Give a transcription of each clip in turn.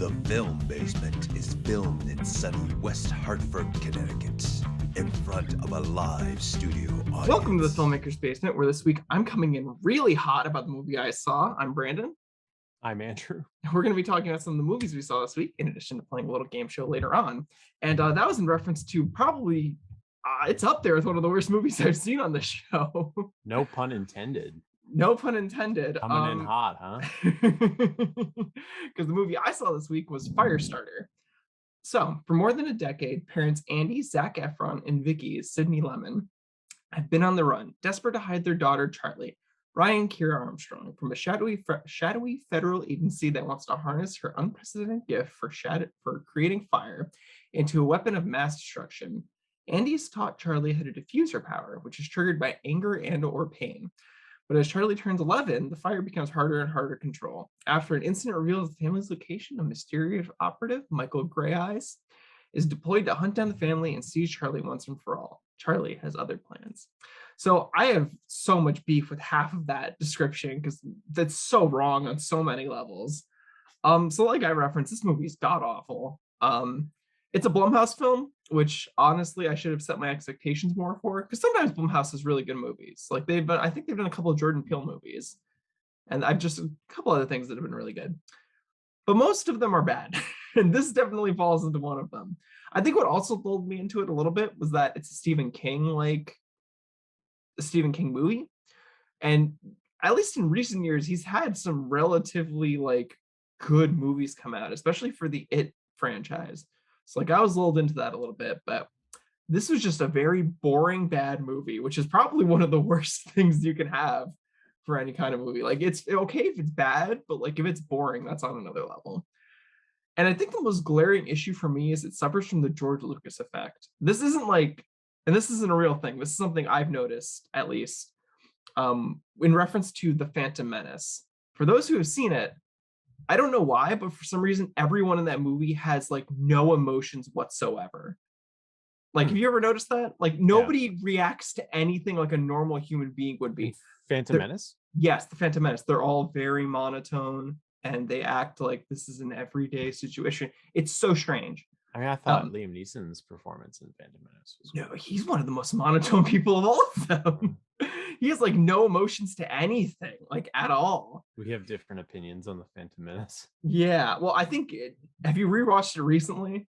The Filmbasement is filmed in sunny West Hartford, Connecticut, in front of a live studio audience. Welcome to the Filmmaker's Basement, where this week I'm coming in really hot about the movie I saw. I'm Brandon. I'm Andrew. We're going to be talking about some of the movies we saw this week, in addition to playing a little game show later on. And that was in reference to probably, it's up there with one of the worst movies I've seen on the show. No pun intended. No pun intended. Coming in hot, huh? Because the movie I saw this week was Firestarter. So, for more than a decade, parents Andy, Zac Efron, and Vicky, Sydney Lemon, have been on the run, desperate to hide their daughter, Charlie, Ryan Kira Armstrong, from a shadowy federal agency that wants to harness her unprecedented gift for creating fire into a weapon of mass destruction. Andy's taught Charlie how to diffuse her power, which is triggered by anger and/or pain. But as Charlie turns 11, the fire becomes harder and harder to control. After an incident reveals the family's location, a mysterious operative, Michael Greyeyes, is deployed to hunt down the family and seize Charlie once and for all. Charlie has other plans. So I have so much beef with half of that description because that's so wrong on so many levels. So like I referenced, this movie is god-awful. It's a Blumhouse film, which honestly I should have set my expectations more for, because sometimes Blumhouse has really good movies. Like I think they've done a couple of Jordan Peele movies, and I've just a couple other things that have been really good. But most of them are bad, and this definitely falls into one of them. I think what also lulled me into it a little bit was that it's a Stephen King movie, and at least in recent years, he's had some relatively good movies come out, especially for the It franchise. So I was lulled into that a little bit, but this was just a very boring, bad movie, which is probably one of the worst things you can have for any kind of movie. It's okay if it's bad, but if it's boring, that's on another level. And I think the most glaring issue for me is it suffers from the George Lucas effect. This isn't and this isn't a real thing. This is something I've noticed, at least, in reference to The Phantom Menace. For those who have seen it, I don't know why, but for some reason, everyone in that movie has no emotions whatsoever. Have you ever noticed that? Nobody reacts to anything like a normal human being would be. Phantom Menace? Yes, The Phantom Menace. They're all very monotone, and they act like this is an everyday situation. It's so strange. I mean, I thought Liam Neeson's performance in Phantom Menace was no, he's one of the most monotone people of all of them. He has no emotions to anything, at all. We have different opinions on the Phantom Menace. Yeah, well, I think have you rewatched it recently?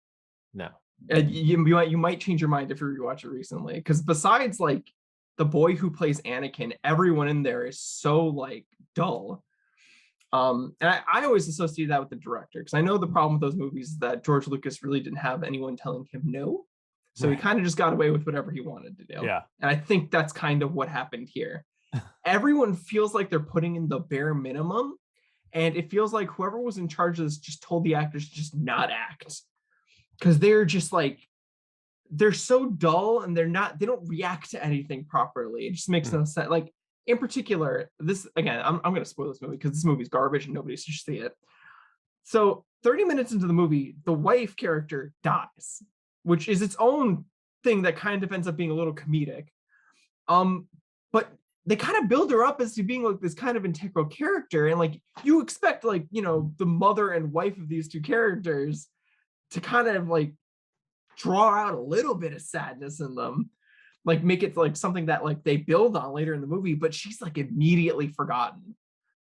No. You might change your mind if you rewatch it recently, because besides the boy who plays Anakin, everyone in there is so dull. And I always associate that with the director, because I know the problem with those movies is that George Lucas really didn't have anyone telling him no. So he kind of just got away with whatever he wanted to do. Yeah. And I think that's kind of what happened here. Everyone feels like they're putting in the bare minimum. And it feels like whoever was in charge of this just told the actors to just not act. Because they're just they're so dull, and they don't react to anything properly. It just makes no sense. In particular, this, again, I'm going to spoil this movie because this movie's garbage and nobody should see it. So 30 minutes into the movie, the wife character dies, which is its own thing that kind of ends up being a little comedic. But they kind of build her up as to being this kind of integral character. And you expect the mother and wife of these two characters to kind of draw out a little bit of sadness in them. Make it something that they build on later in the movie, but she's immediately forgotten.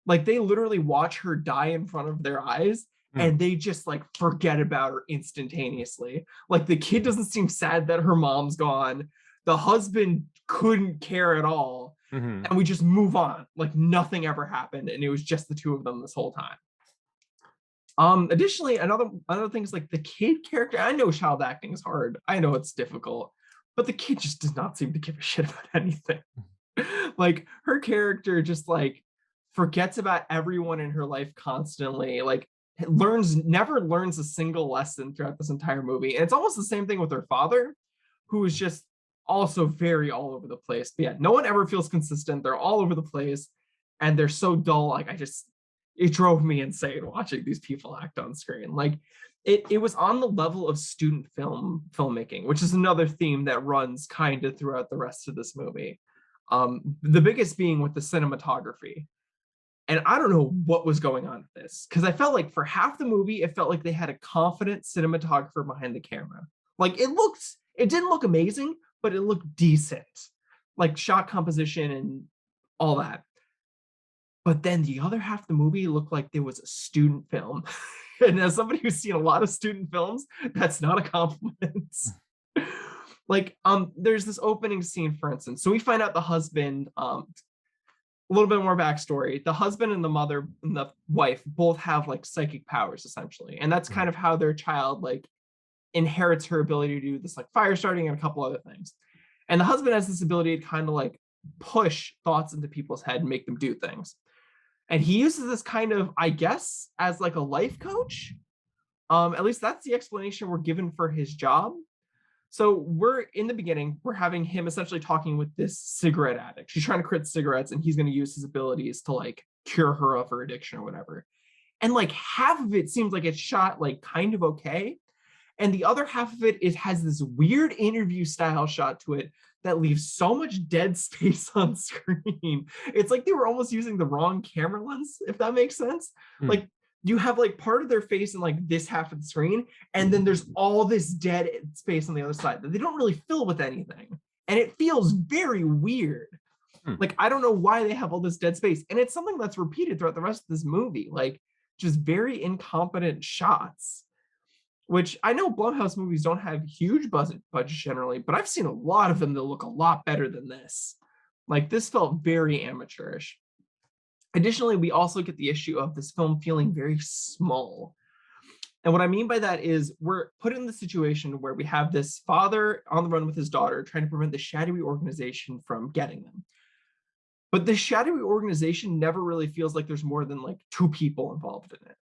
They literally watch her die in front of their eyes, and they just forget about her instantaneously. The kid doesn't seem sad that her mom's gone. The husband couldn't care at all. And we just move on. Nothing ever happened, and it was just the two of them this whole time. Additionally, another thing is the kid character. I know child acting is hard. I know it's difficult. But the kid just does not seem to give a shit about anything. Her character just forgets about everyone in her life constantly. Never learns a single lesson throughout this entire movie. And it's almost the same thing with her father, who is just also very all over the place. But yeah, no one ever feels consistent. They're all over the place, and they're so dull. It drove me insane watching these people act on screen. It was on the level of student filmmaking, which is another theme that runs kind of throughout the rest of this movie. The biggest being with the cinematography. And I don't know what was going on with this, because I felt like for half the movie, it felt like they had a confident cinematographer behind the camera. Like it didn't look amazing, but it looked decent, like shot composition and all that. But then the other half of the movie looked like there was a student film. And as somebody who's seen a lot of student films, that's not a compliment. Like, there's this opening scene, for instance. So we find out the husband, a little bit more backstory. The husband and the mother and the wife both have like psychic powers, essentially. And that's kind of how their child like inherits her ability to do this, like fire starting and a couple other things. And the husband has this ability to kind of like push thoughts into people's head and make them do things. And he uses this kind of, I guess, as like a life coach. At least that's the explanation we're given for his job. So we're in the beginning, we're having him essentially talking with this cigarette addict. She's trying to quit cigarettes and he's going to use his abilities to like cure her of her addiction or whatever. And like half of it seems like it's shot like kind of okay. And the other half of it has this weird interview style shot to it that leaves so much dead space on screen. It's like they were almost using the wrong camera lens, if that makes sense. Like you have like part of their face in like this half of the screen, and then there's all this dead space on the other side that they don't really fill with anything. And it feels very weird. Like, I don't know why they have all this dead space. And it's something that's repeated throughout the rest of this movie, like just very incompetent shots, which I know Blumhouse movies don't have huge budgets generally, but I've seen a lot of them that look a lot better than this. Like, this felt very amateurish. Additionally, we also get the issue of this film feeling very small. And what I mean by that is we're put in the situation where we have this father on the run with his daughter trying to prevent the shadowy organization from getting them. But the shadowy organization never really feels like there's more than like two people involved in it.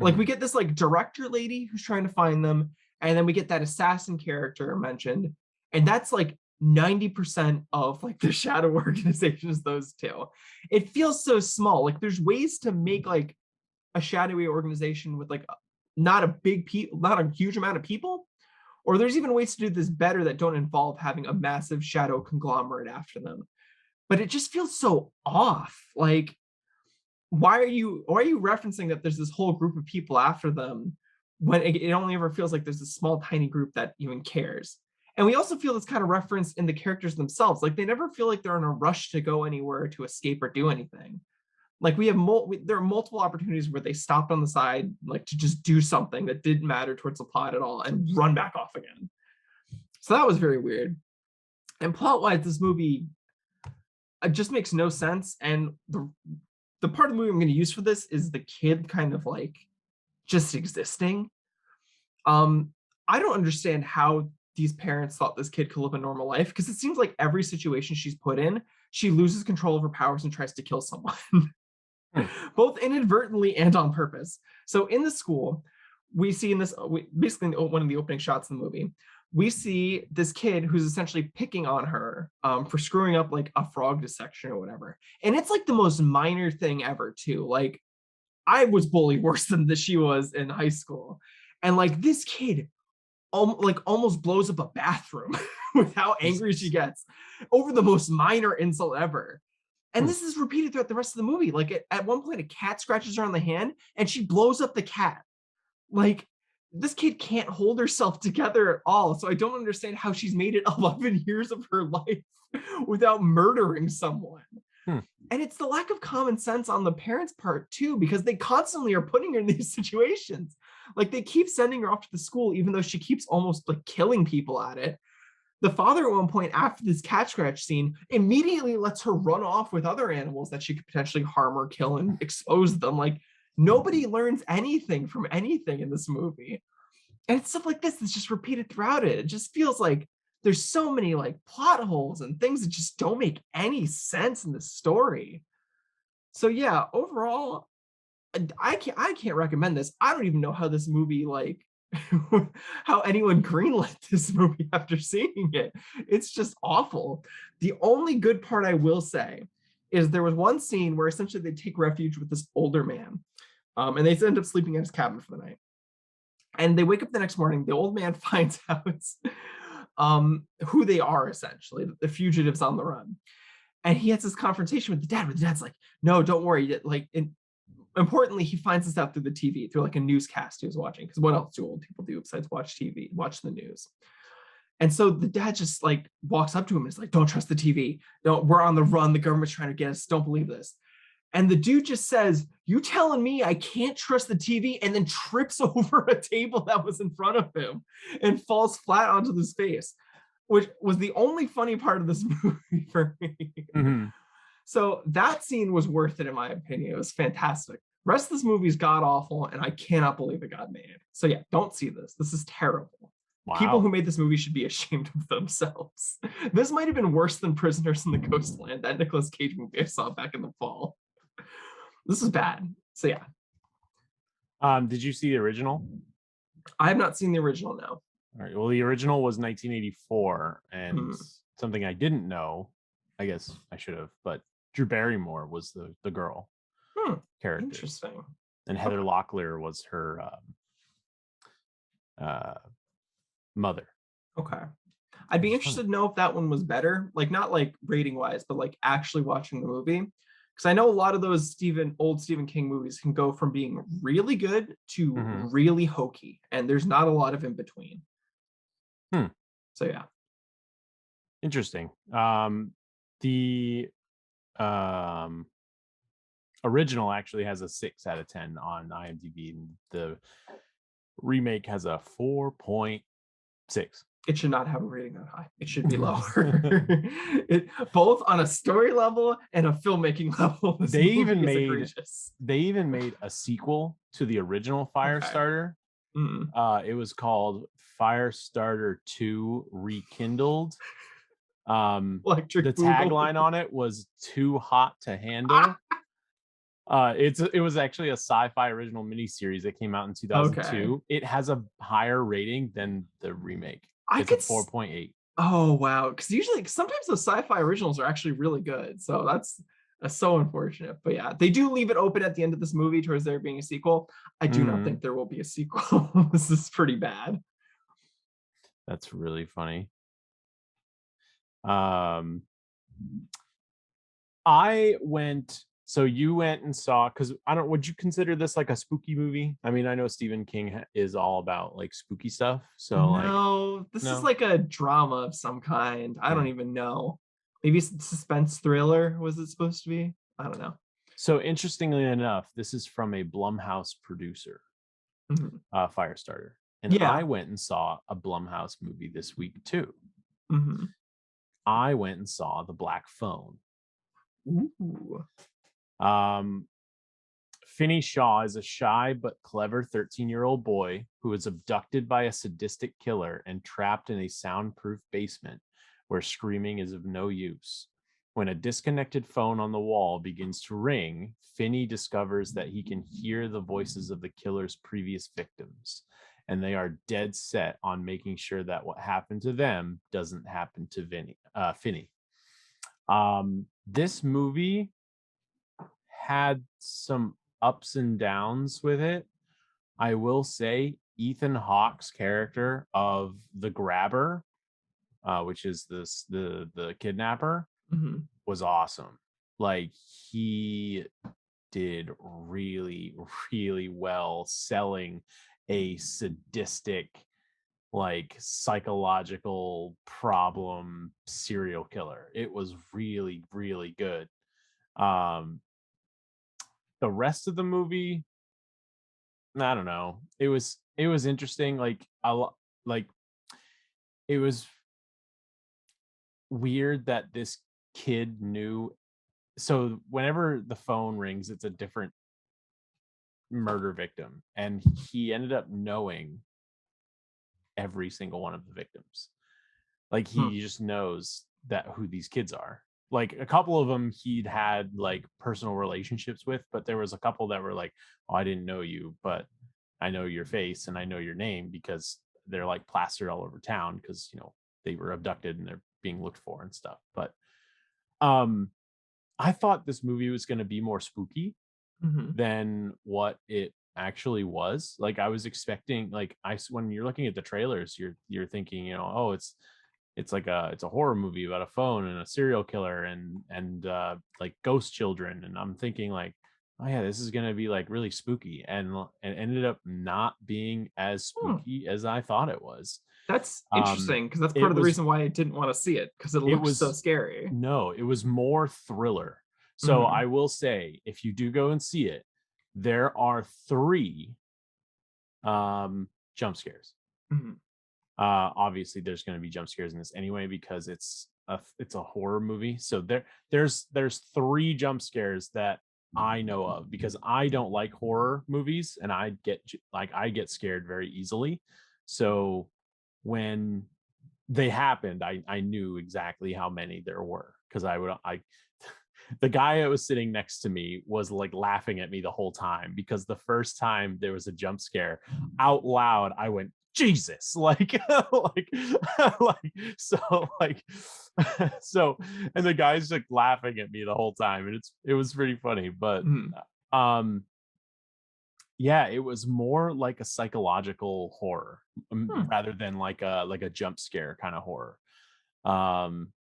Like we get this like director lady who's trying to find them, and then we get that assassin character mentioned, and that's like 90% of like the shadow organization is those two. It feels so small. Like there's ways to make like a shadowy organization with like not a huge amount of people, or there's even ways to do this better that don't involve having a massive shadow conglomerate after them. But it just feels so off. Like, why are you referencing that there's this whole group of people after them when it only ever feels like there's a small tiny group that even cares? And we also feel this kind of reference in the characters themselves. Like they never feel like they're in a rush to go anywhere, to escape or do anything. Like there are multiple opportunities where they stopped on the side, like to just do something that didn't matter towards the plot at all and run back off again. So that was very weird. And plot-wise, this movie just makes no sense. And the part of the movie I'm going to use for this is the kid kind of like just existing. I don't understand how these parents thought this kid could live a normal life, because it seems like every situation she's put in, she loses control of her powers and tries to kill someone, both inadvertently and on purpose. So in the school, we see basically in one of the opening shots of the movie, we see this kid who's essentially picking on her for screwing up like a frog dissection or whatever. And it's like the most minor thing ever too. Like I was bullied worse than she was in high school. And like this kid almost blows up a bathroom with how angry she gets over the most minor insult ever. And this is repeated throughout the rest of the movie. Like at one point, a cat scratches her on the hand and she blows up the cat. Like this kid can't hold herself together at all. So I don't understand how she's made it 11 years of her life without murdering someone. And it's the lack of common sense on the parents' part too, because they constantly are putting her in these situations. Like they keep sending her off to the school, even though she keeps almost like killing people at it. The father at one point after this cat scratch scene immediately lets her run off with other animals that she could potentially harm or kill and expose them. Like nobody learns anything from anything in this movie. And it's stuff like this that's just repeated throughout it. It just feels like there's so many like plot holes and things that just don't make any sense in the story. So yeah, overall, I can't recommend this. I don't even know how this movie like how anyone greenlit this movie after seeing it. It's just awful. The only good part I will say is there was one scene where essentially they take refuge with this older man, and they end up sleeping in his cabin for the night. And they wake up the next morning. The old man finds out who they are, essentially, the fugitives on the run. And he has this confrontation with the dad, where the dad's like, no, don't worry. Like, and importantly, he finds this out through the TV, through like a newscast he was watching. Because what else do old people do besides watch TV, watch the news? And so the dad just like walks up to him and is like, don't trust the TV. Don't, we're on the run. The government's trying to get us. Don't believe this. And the dude just says, you telling me I can't trust the TV, and then trips over a table that was in front of him and falls flat onto his face, which was the only funny part of this movie for me. Mm-hmm. So that scene was worth it, in my opinion. It was fantastic. The rest of this movie is god awful, and I cannot believe it got made. So yeah, don't see this. This is terrible. Wow. People who made this movie should be ashamed of themselves. This might have been worse than Prisoners in the Ghostland, that Nicolas Cage movie I saw back in the fall. This is bad. So yeah. Did you see the original? I have not seen the original now. All right. Well, the original was 1984, and something I didn't know, I guess I should have, but Drew Barrymore was the girl character. Interesting. And Heather Locklear was her mother. Okay. I'd be interested to know if that one was better, like not like rating wise, but like actually watching the movie. Because I know a lot of those old Stephen King movies can go from being really good to really hokey, and there's not a lot of in between. So yeah. Interesting. The original actually has a 6 out of 10 on IMDb, and the remake has a 4.6. It should not have a rating that high. It should be lower. Both on a story level and a filmmaking level. They even made a sequel to the original Firestarter. It was called Firestarter 2 Rekindled. The tagline on it was "Too Hot to Handle." It was actually a sci-fi original miniseries that came out in 2002. Okay. It has a higher rating than the remake. It's a 4.8. Oh wow! Because sometimes the sci-fi originals are actually really good. So that's so unfortunate. But yeah, they do leave it open at the end of this movie towards there being a sequel. I do not think there will be a sequel. This is pretty bad. That's really funny. So you went and saw, because would you consider this like a spooky movie? I mean, I know Stephen King is all about like spooky stuff. So this is like a drama of some kind. I don't even know. Maybe suspense thriller was it supposed to be? I don't know. So interestingly enough, this is from a Blumhouse producer, Firestarter. And I went and saw a Blumhouse movie this week too. I went and saw The Black Phone. Ooh. Finney Shaw is a shy but clever 13-year-old boy who is abducted by a sadistic killer and trapped in a soundproof basement where screaming is of no use. When a disconnected phone on the wall begins to ring, Finney discovers that he can hear the voices of the killer's previous victims, and they are dead set on making sure that what happened to them doesn't happen to Finney. This movie had some ups and downs with it. I will say Ethan Hawke's character of the grabber, which is the kidnapper, was awesome. Like, he did really, really well selling a sadistic, like, psychological problem serial killer. It was really, really good. The rest of the movie, I don't know. It was interesting. It was weird that this kid knew. So whenever the phone rings, it's a different murder victim, and he ended up knowing every single one of the victims. Like, he just knows who these kids are. Like, a couple of them he'd had like personal relationships with, but there was a couple that were like, oh, I didn't know you, but I know your face and I know your name, because they're like plastered all over town because, they were abducted and they're being looked for and stuff. But I thought this movie was going to be more spooky than what it actually was. Like, I was expecting, like, when you're looking at the trailers, you're thinking, oh, it's it's a horror movie about a phone and a serial killer and like ghost children, and I'm thinking like, oh yeah, this is gonna be like really spooky, and ended up not being as spooky as I thought it was. That's interesting, because that's part It of the was reason why I didn't want to see it, because it it looks so was scary. no, it was more thriller. So Mhm. I will say, if you do go and see it, there are 3 jump scares. Mhm. Obviously there's going to be jump scares in this anyway because it's a horror movie. So there's 3 jump scares that I know of, because I don't like horror movies and I get scared very easily. So when they happened, I knew exactly how many there were, because I the guy that was sitting next to me was like laughing at me the whole time, because the first time there was a jump scare, out loud I went, Jesus, like like so like so, and the guy's like laughing at me the whole time, and it was pretty funny. But Mhm. um yeah, it was more like a psychological horror, Hmm. rather than like a jump scare kind of horror. um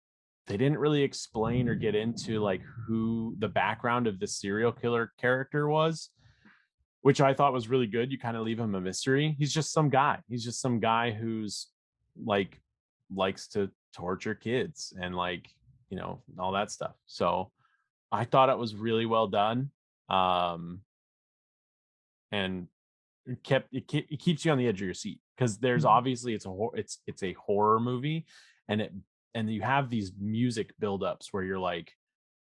they didn't really explain or get into like who the background of the serial killer character was, which I thought was really good. You kind of leave him a mystery. He's just some guy. He's just some guy who's like likes to torture kids and like, all that stuff. So I thought it was really well done. And it keeps you on the edge of your seat, because there's Mhm. obviously it's a horror movie, and you have these music buildups where you're like,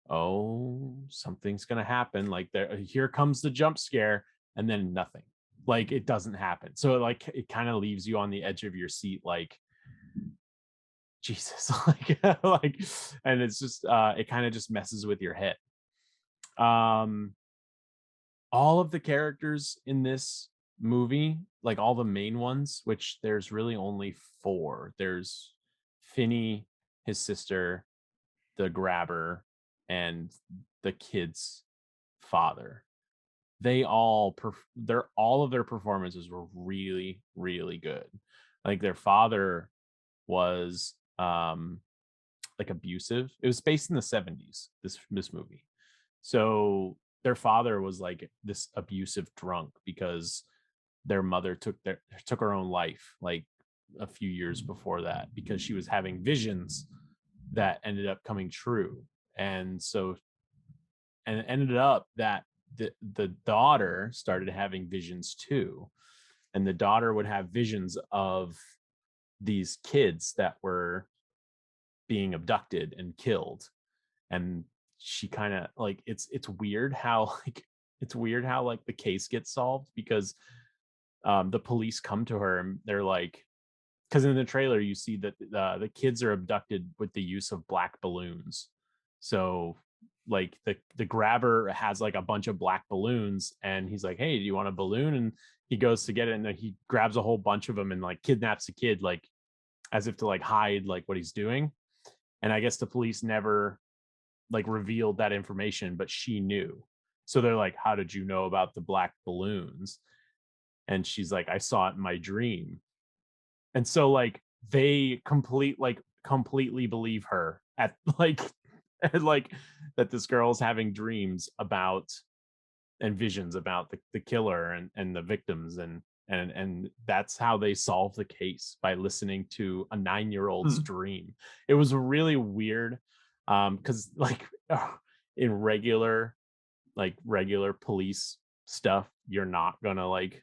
oh, something's gonna happen, like here comes the jump scare, and then nothing, like it doesn't happen. So like it kind of leaves you on the edge of your seat, like, Jesus, like, and it's just it kind of just messes with your head. um all of the characters in this movie, like all the main ones, which there's really only 4. There's Finney, his sister, the grabber, and the kid's father. All of their performances were really, really good. Like their father was like abusive. It was based in the 70s, this movie. So their father was like this abusive drunk, because their mother took her own life like a few years before that, because she was having visions that ended up coming true. And so, and it ended up that the daughter started having visions too, and the daughter would have visions of these kids that were being abducted and killed. And she kind of like, it's weird how like the case gets solved, because the police come to her and they're like, because in the trailer you see that the kids are abducted with the use of black balloons. So like the grabber has like a bunch of black balloons, and he's like, hey, do you want a balloon? And he goes to get it, and then he grabs a whole bunch of them and like kidnaps a kid, like as if to like hide like what he's doing. And I guess the police never like revealed that information, but she knew. So they're like, how did you know about the black balloons? And she's like, I saw it in my dream. And so like they completely believe her at like like that this girl's having dreams about and visions about the killer and the victims, and that's how they solve the case, by listening to a 9-year-old's Hmm. dream. It was really weird, because like in regular police stuff, you're not gonna like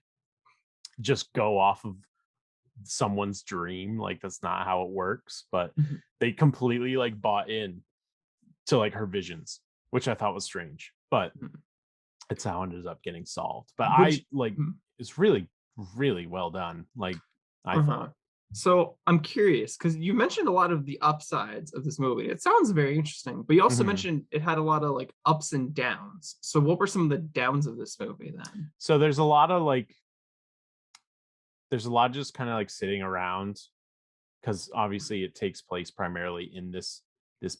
just go off of someone's dream, like that's not how it works. But Mhm. they completely like bought in to like her visions, which I thought was strange, but Mhm. it's how it ended up getting solved. But I Which like, mhm. it's really, really well done, like I Uh-huh. thought. So I'm curious, because you mentioned a lot of the upsides of this movie. It sounds very interesting, but you also Mhm. mentioned it had a lot of like ups and downs. So what were some of the downs of this movie then? So there's a lot of just kind of like sitting around, because obviously it takes place primarily in this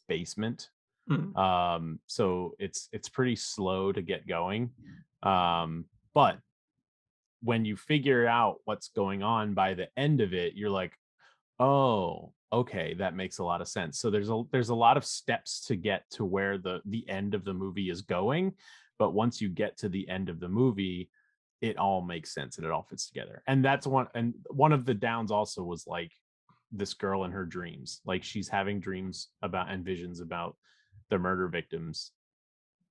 basement. Mm. So it's pretty slow to get going. But when you figure out what's going on by the end of it, you're like, oh, okay, that makes a lot of sense. So there's a lot of steps to get to where the end of the movie is going, but once you get to the end of the movie, it all makes sense and it all fits together. And that's one of the downs also was like this girl in her dreams, like she's having dreams about and visions about the murder victims,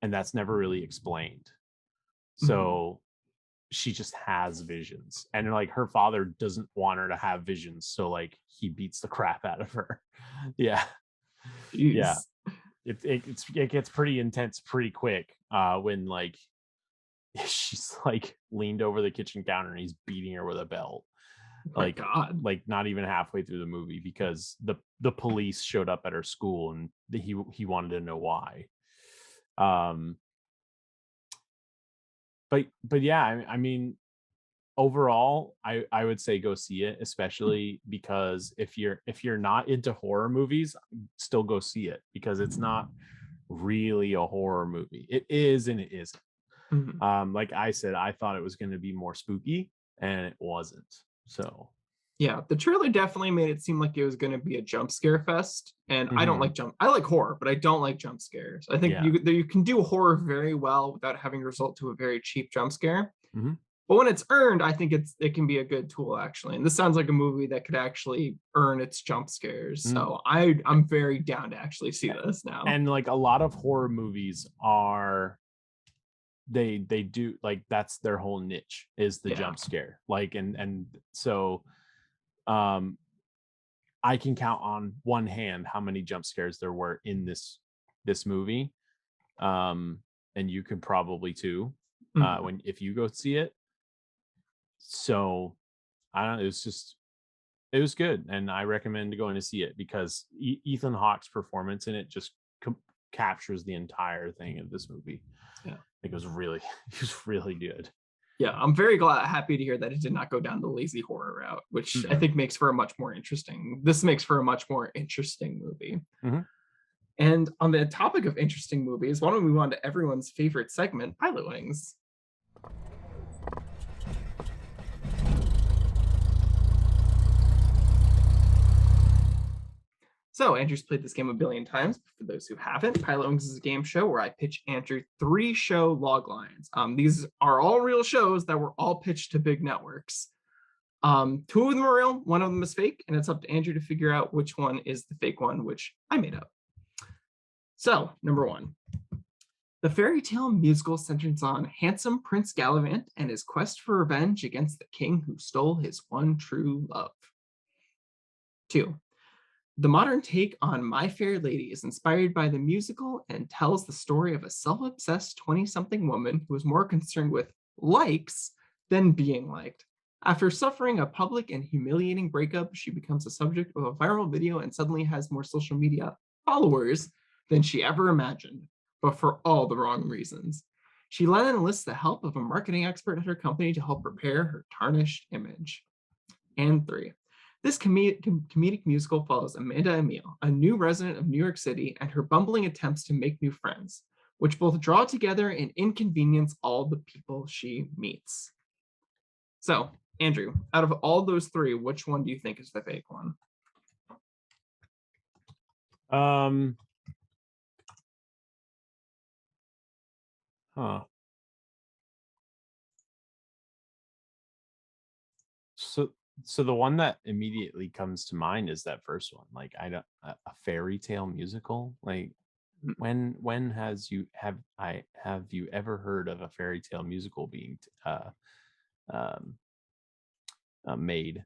and that's never really explained. So she just has visions, and like her father doesn't want her to have visions, so like he beats the crap out of her. Yeah. Jeez. Yeah, it gets pretty intense pretty quick when like she's like leaned over the kitchen counter and he's beating her with a belt. Oh Like, my God. like not even halfway through the movie, because the police showed up at her school and he wanted to know why. But yeah, I mean, overall, I would say go see it, especially because if you're not into horror movies, still go see it, because it's not really a horror movie. It is and it isn't. Like I said, I thought it was going to be more spooky, and it wasn't. So Yeah, the trailer definitely made it seem like it was going to be a jump scare fest, and I don't like I like horror, but I don't like jump scares. I think you can do horror very well without having result to a very cheap jump scare. But when it's earned, I think it can be a good tool, actually. And this sounds like a movie that could actually earn its jump scares. So I'm very down to actually see this now. And like a lot of horror movies are, they do, like that's their whole niche, is the jump scare. Like and so I can count on one hand how many jump scares there were in this movie. And you could probably too, when if you go see it. So I don't know, it was good, and I recommend going to see it because Ethan Hawke's performance in it just captures the entire thing of this movie. Yeah, it was really he was really good. Yeah, I'm very happy to hear that it did not go down the lazy horror route, which I think makes for a much more interesting. This makes for a much more interesting movie. And on the topic of interesting movies, why don't we move on to everyone's favorite segment, Pilot Wings? So Andrew's played this game a billion times. For those who haven't, Pilot Wings is a game show where I pitch Andrew 3 show log lines. These are all real shows that were all pitched to big networks. 2 of them are real, 1 of them is fake, and it's up to Andrew to figure out which one is the fake one, which I made up. So, number 1. The fairy tale musical centers on handsome Prince Galavant and his quest for revenge against the king who stole his one true love. 2. The modern take on My Fair Lady is inspired by the musical and tells the story of a self-obsessed 20-something woman who is more concerned with likes than being liked. After suffering a public and humiliating breakup, she becomes the subject of a viral video and suddenly has more social media followers than she ever imagined, but for all the wrong reasons. She then enlists the help of a marketing expert at her company to help repair her tarnished image. And 3. This comedic musical follows Amanda Emile, a new resident of New York City, and her bumbling attempts to make new friends, which both draw together and inconvenience all the people she meets. So, Andrew, out of all those 3, which one do you think is the fake one? So the one that immediately comes to mind is that first one. Like, I don't, a fairy tale musical. Like, when have you ever heard of a fairy tale musical being made?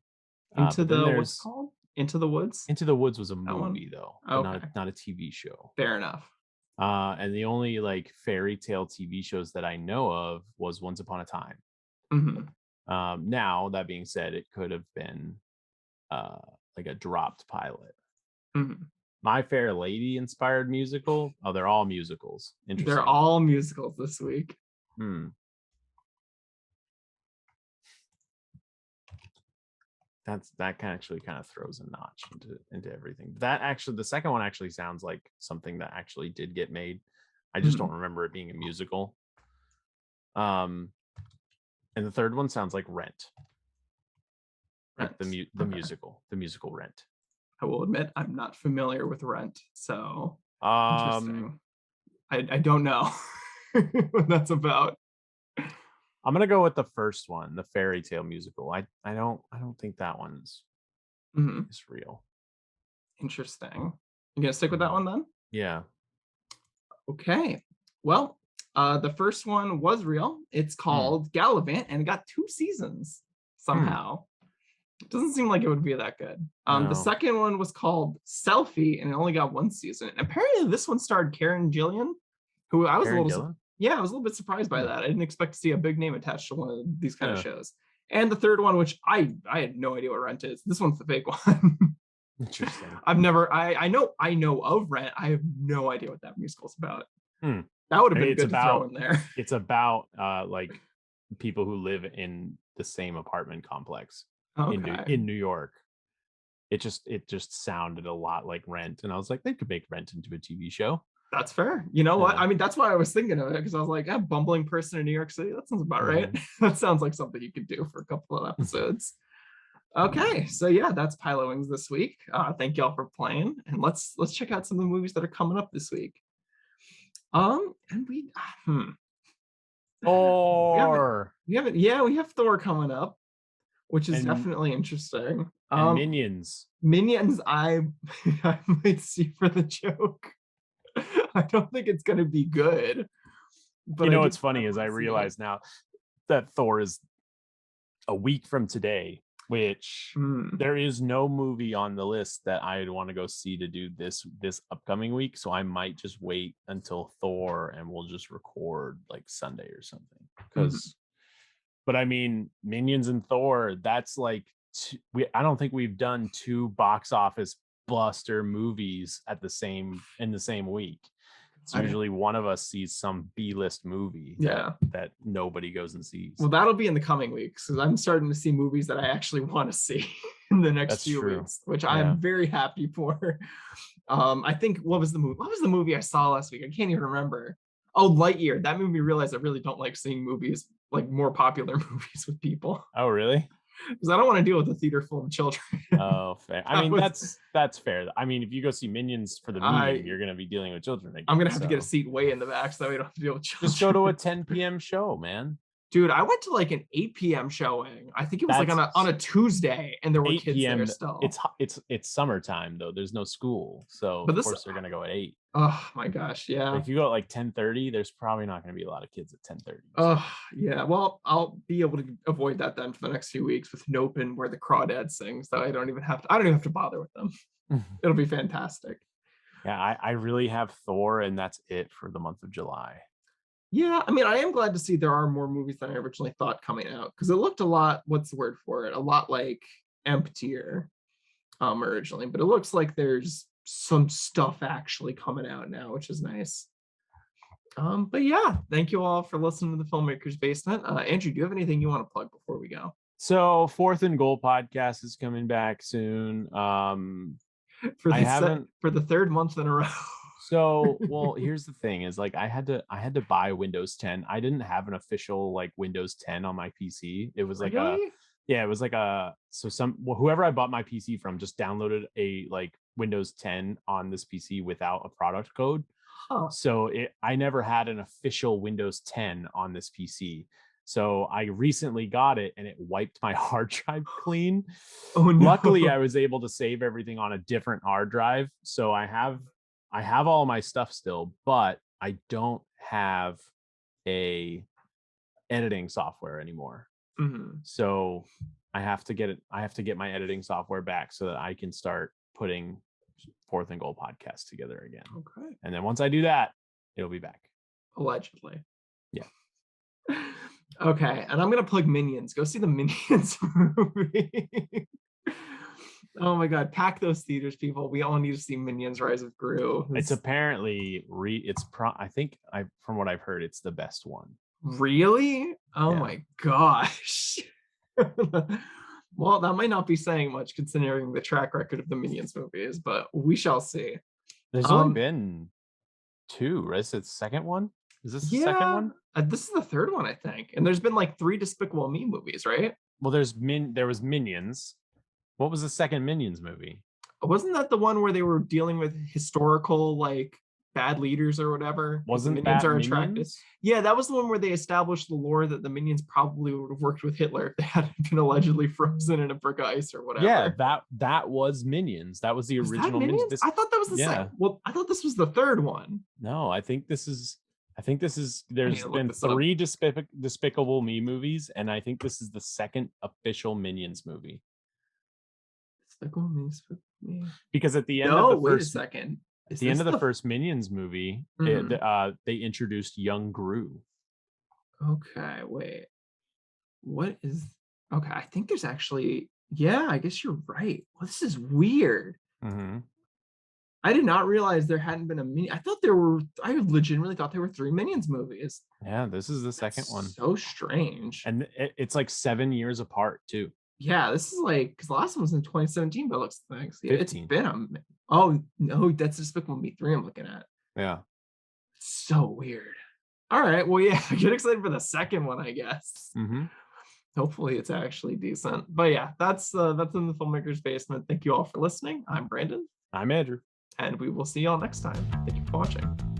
Into the what's called? Into the Woods? Into the Woods was a movie though, but okay. not a TV show. Fair enough. And the only like fairy tale TV shows that I know of was Once Upon a Time. Now that being said, it could have been like a dropped pilot. My Fair Lady inspired musical. Oh, they're all musicals. Interesting. They're all musicals this week. That actually kind of throws a notch into everything. That actually, the second one actually sounds like something that actually did get made. I just don't remember it being a musical. And the third one sounds like Rent. Like the musical Rent. I will admit I'm not familiar with Rent, so Um, interesting. I don't know what that's about. I'm gonna go with the first one, the fairy tale musical. I don't think that one's Mhm. is real. Interesting. You gonna stick with that one then? Yeah. Okay. Well, the first one was real. It's called Gallivant, and it got 2 seasons somehow. It doesn't seem like it would be that good. The No. second one was called Selfie, and it only got 1 season. And apparently, this one starred Karen Gillian, who I was Karen a little, Gillan? yeah, I was a little bit surprised by that. I didn't expect to see a big name attached to one of these kind of Yeah. shows. And the third one, which I had no idea what Rent is. This one's the fake one. Interesting. I've never, I know of Rent. I have no idea what that musical's about. Hmm. That would have I been mean, good to throw in there. It's about like people who live in the same apartment complex Okay. in New York. It just sounded a lot like Rent, and I was like, they could make Rent into a TV show. That's fair. You know what? Yeah. I mean, that's why I was thinking of it, because I was like, a bumbling person in New York City. That sounds about right. That sounds like something you could do for a couple of episodes. Okay, so yeah, that's Pilot Wings this week. Thank y'all for playing, and let's check out some of the movies that are coming up this week. And we Or we have Thor coming up, which is And- definitely interesting. and Minions. Minions, I might see for the joke. I don't think it's gonna be good. But You know I what's do funny kinda is I wanna see it. realize now that Thor is a week from today, which there is no movie on the list that I'd want to go see to do this upcoming week. So I might just wait until Thor and we'll just record like Sunday or something. But I mean, Minions and Thor, that's like I don't think we've done 2 box office buster movies in the same week. It's usually one of us sees some B-list movie that nobody goes and sees. Well, that'll be in the coming weeks, because I'm starting to see movies that I actually want to see in the next few weeks, which I am very happy for. I think what was the movie I saw last week? I can't even remember. Oh, Lightyear. That made me realize I really don't like seeing movies, like more popular movies, with people. Oh, really? Because I don't want to deal with a theater full of children. Oh, fair. I mean, that's fair. I mean, if you go see Minions for the meeting, you're going to be dealing with children again. I'm going to have to get a seat way in the back so we don't have to deal with children. Just go to a 10 p.m. show, man. Dude, I went to like an 8 p.m. showing. I think it was like on a Tuesday, and there were kids there still. It's summertime though. There's no school, so of course they're gonna go at 8. Oh my gosh, yeah. But if you go at like 10:30, there's probably not gonna be a lot of kids at 10:30. Oh yeah. Well, I'll be able to avoid that then for the next few weeks with Nope and Where the Crawdad Sings. So I don't even have to bother with them. It'll be fantastic. Yeah, I really have Thor, and that's it for the month of July. Yeah, I mean, I am glad to see there are more movies than I originally thought coming out, because it looked a lot, what's the word for it? A lot like emptier originally, but it looks like there's some stuff actually coming out now, which is nice. But yeah, thank you all for listening to the Filmmakers Basement. Andrew, do you have anything you want to plug before we go? So Fourth and Goal podcast is coming back soon. For the third month in a row. So, well, here's the thing is like I had to buy Windows 10. I didn't have an official like Windows 10 on my PC. It was like whoever I bought my PC from just downloaded a like Windows 10 on this PC without a product code. So I never had an official Windows 10 on this PC. So I recently got it and it wiped my hard drive clean. Oh no. Luckily, I was able to save everything on a different hard drive. So I have all my stuff still, but I don't have a editing software anymore. So I have to get my editing software back so that I can start putting Fourth and Goal podcast together again. Okay. And then once I do that, it'll be back. Allegedly. Yeah. Okay. And I'm going to plug Minions. Go see the Minions movie. Oh my God, pack those theaters, people. We all need to see Minions Rise of Gru. It's apparently I think from what I've heard, it's the best one. Really? Oh my gosh. Well, that might not be saying much considering the track record of the Minions movies, but we shall see. There's only been 2, right? Is it the second one? Is this the second one? This is the third one, I think. And there's been like 3 Despicable Me movies, right? Well, there was Minions. What was the second Minions movie? Wasn't that the one where they were dealing with historical like bad leaders or whatever? 'Cause the Wasn't minions that are attracted. Minions? Yeah, that was the one where they established the lore that the minions probably would have worked with Hitler if they hadn't been allegedly frozen in a brick of ice or whatever. Yeah, that was Minions. That was the Was that original Minions? Minions. I thought that was the second. Well, I thought this was the third one. No, I think this is there's to look been this up. 3 Despicable Me movies, and I think this is the second official Minions movie. Despicable Me. Because at the end No, of the wait a first second. at the end of the first Minions movie, they introduced young Gru. Okay, wait. What is okay? I think there's actually, yeah, I guess you're right. Well, this is weird. Mm-hmm. I did not realize there hadn't been a mini. I legitimately thought there were 3 Minions movies. Yeah, this is the second one. So strange. And it's like 7 years apart too. Yeah, this is like, because the last one was in 2017, but it looks like it's 15. been oh no, that's Despicable Me 3 I'm looking at. Yeah. So weird. All right, well, yeah, get excited for the second one, I guess. Mm-hmm. Hopefully it's actually decent. But yeah, that's in the Filmmaker's Basement. Thank you all for listening. I'm Brandon. I'm Andrew. And we will see y'all next time. Thank you for watching.